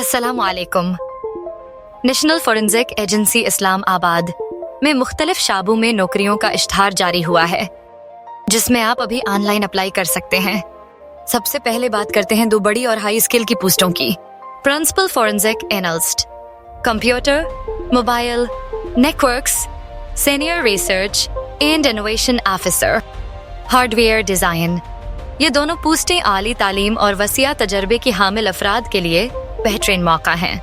अस्सलाम वालेकुम। National forensic agency इस्लाम आबाद में मुख्तलिफ शाबों में नौकरियों का इश्तहार जारी हुआ है, जिसमें आप अभी ऑनलाइन अप्लाई कर सकते हैं। सबसे पहले बात करते हैं दो बड़ी और हाई स्किल की पोस्टों की। Principal forensic analyst, computer, mobile, networks, senior research and innovation officer, hardware design. ये दोनों पोस्टें आली तालीम और वसीआ तजर्बे की हामिल अफराद के लिए बेहतरीन मौका हैं।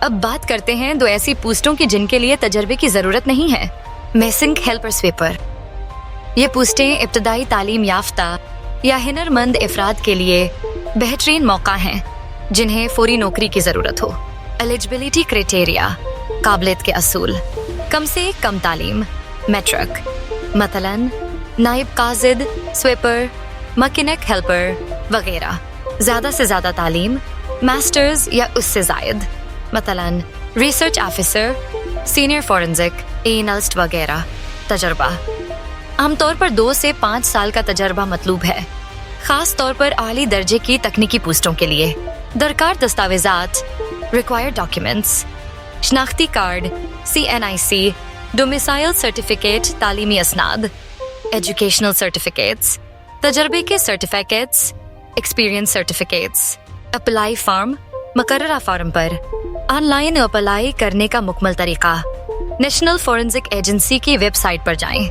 अब बात करते हैं दो ऐसी पोस्टों की जिनके लिए तजर्बे की ज़रूरत नहीं है। Messing helper sweeper. ये पोस्टें इब्तदाई तालीम याफ्ता या हिनरमंद अफराद के लिए बेहतरीन मौका हैं जिन्हें फौरी नौकरी की ज़रूरत हो। एलिजिबिलिटी क्राइटेरिया, काबिलियत के असूल, कम से कम तालीम, मैट्रिक, मसलन नाइब काजिद, स्वीपर, मैकेनिक हेल्पर वगैरह। ज़्यादा से ज़्यादा तालीम, मास्टर्स या उससे ज़ायद, मसलन research officer, senior forensic analyst वगैरह। तजर्बा आमतौर पर 2 से 5 साल का तजर्बा मतलूब है, ख़ास तौर पर आली दर्जे की तकनीकी पोस्टों के लिए। दरकार दस्तावेज़ात, रिक्वायर्ड डॉक्यूमेंट्स, शनाख्ती कार्ड, CNIC, डोमिसाइल सर्टिफिकेट, तालीमी असनाद, एजुकेशनल सर्टिफिकेट्स, तजर्बे के certificates, experience certificates. Apply form मुकर्ररा फॉर्म पर ऑनलाइन अप्लाई करने का मुकम्मल तरीका नेशनल फॉरेंसिक एजेंसी की वेबसाइट पर जाएं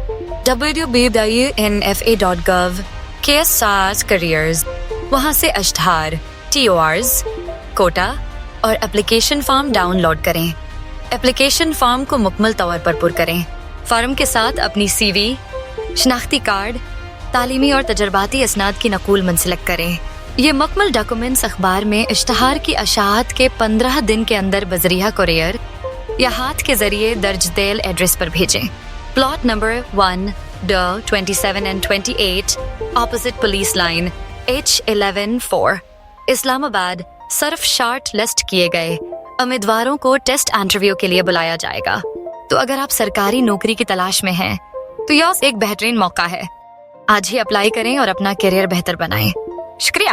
www.nfa.gov/careers। वहां से इश्तहार, TORs, कोटा और एप्लीकेशन फॉर्म डाउनलोड करें। एप्लीकेशन फॉर्म को मुकम्मल तौर पर पुर करें। फॉर्म के साथ अपनी CV, शनाख्ती कार्ड, तालीमी और तजर्बाती असनाद की नकूल मुंसलिक करें। ये मुकम्मल डॉक्यूमेंट्स अखबार में इश्तहार की अशाअत के 15 दिन के अंदर बजरिया कुरियर या हाथ के जरिए दर्ज दैल एड्रेस पर भेजें। Plot number 1, 27 and 28 opposite police line, H11-4, Islamabad. Surf short list किए गए उम्मीदवारों को टेस्ट इंटरव्यू के लिए बुलाया जाएगा। तो अगर आप सरकारी नौकरी की तलाश में हैं तो यह एक बेहतरीन मौका है। आज ही अप्लाई करें और अपना करियर बेहतर बनाएं। शुक्रिया।